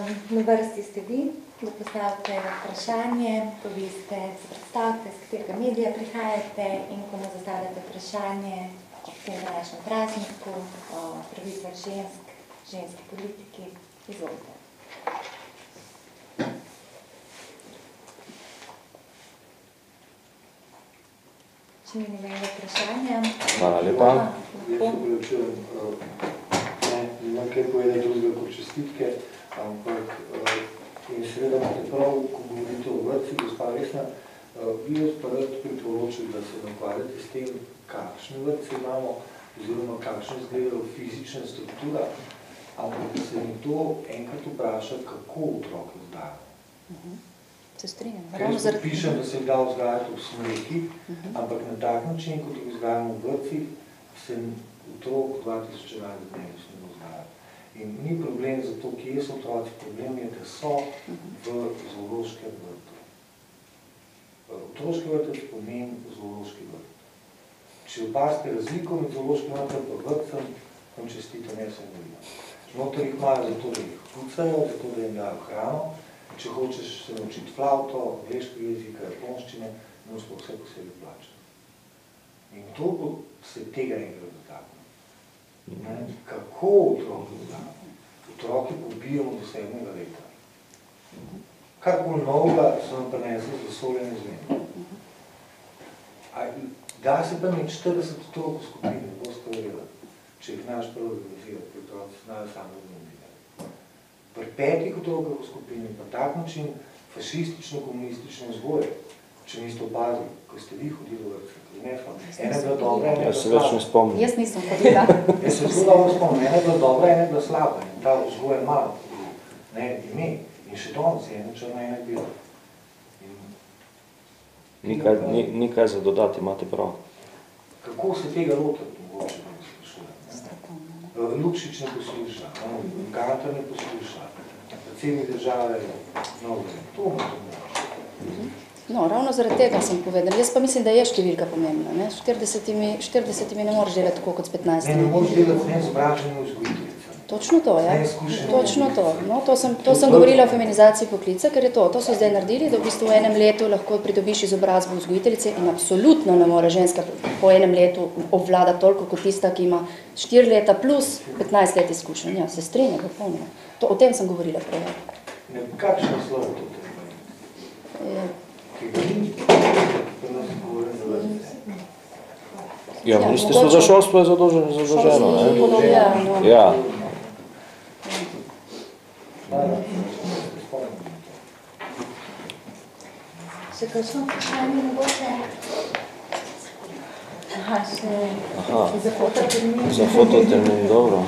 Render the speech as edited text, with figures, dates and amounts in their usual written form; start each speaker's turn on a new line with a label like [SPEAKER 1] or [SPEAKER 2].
[SPEAKER 1] Na vrsti ste vi, da postavite vprašanje, poveste, se predstavite, z katerega medija prihajate in komu zastavljate vprašanje o tem današnjem prazniku, o pravicah žensk, ženski politiki. Izvolite. Če ni nobenega vprašanja.
[SPEAKER 2] Hvala lepa.
[SPEAKER 3] Jaz se prevečujem, nimam kaj povedati drugega kot čestitke, ampak in seveda imate prav, ko govorite o vrtcih, gospa Vesna, bi jaz pa rad priporočil, da se nakvarjate s tem, kakšne vrtce imamo, oziroma kakšne izgledajo fizična struktura, ampak da se nekdo enkrat vpraša, kako otrok vzgajamo.
[SPEAKER 4] Se strinjam.
[SPEAKER 3] Ker jaz pišem, da se da vzgajati v smreki, ampak na tak način, kot jih vzgajamo v vrtcih, se otrok 2011 dnev smemo vzgajati. In ni problem za to, kje so otroci, problem je, da so v zoološkem vrtu. Otroški vrtec pomeni zoološki vrt. Če opazite razliko med zoološkim vrtom in vrtcem, vam čestito ne se govorimo. Noter jih imajo zato, da jih pucajo, zato, da jim dajo hrano. Če hočeš se naučiti flauto, angleškega jezika, japonščine, moraš pa vse posebej plačati. In to se tega enkrat dotakne. Kako otroki vzgajamo? Otroki pobijamo do 7. leta. Karkoli novega so nam prinesli z vesoljem izmeni. Da se pa imeti 40 otrok v skupini, ne boste verjeli, če jih znaš prvo organizirati, ker otroci znajo sami organizirati. Pri 5 otrokah v skupini pa tak način fašistično-komunistično vzgoje, če niste opazili, ko ste vi hodili v vrtce, ena je bila dobra, ena je bila slaba.
[SPEAKER 2] Jaz se več ne spomnim.
[SPEAKER 4] Jaz nisem hodila.
[SPEAKER 3] Jaz se zelo dobro spomnim, ena je bila dobra, ena je bila slaba. In ta vzgoja malo ime. In še danes je ena črna, ena je bila.
[SPEAKER 2] Ni kaj za dodati, imate prav.
[SPEAKER 3] Kako se tega lotiti, mogoče da ne sprašujem? Lukšič ne posluša, Gantar ne posluša, predsednik države, to mu to
[SPEAKER 4] No, ravno zaradi tega sem povedala. Jaz pa mislim, da je številka pomembna. Ne? 40 ne moreš delati tako kot s 15.
[SPEAKER 3] Ne moreš delati s neizobraženimi vzgojiteljicami.
[SPEAKER 4] Točno to, ja. Točno to. No, to sem govorila o feminizaciji poklica, ker je to so zdaj naredili, da v bistvu v enem letu lahko pridobiš izobrazbo vzgojiteljice in absolutno ne more ženska po enem letu obvladati toliko kot tista, ki ima 4 leta plus 15 let izkušenj. Ja, se strinja, popolnoma. O tem sem govorila prej.
[SPEAKER 3] Kakšen naslov to treba?
[SPEAKER 2] Ja, Ministrstvo za šolstvo je zadolženo, ne? Ja.
[SPEAKER 1] Še kakšno vprašanje mogoče? Aha, še za fototermin.
[SPEAKER 2] Za fototermin, dobro.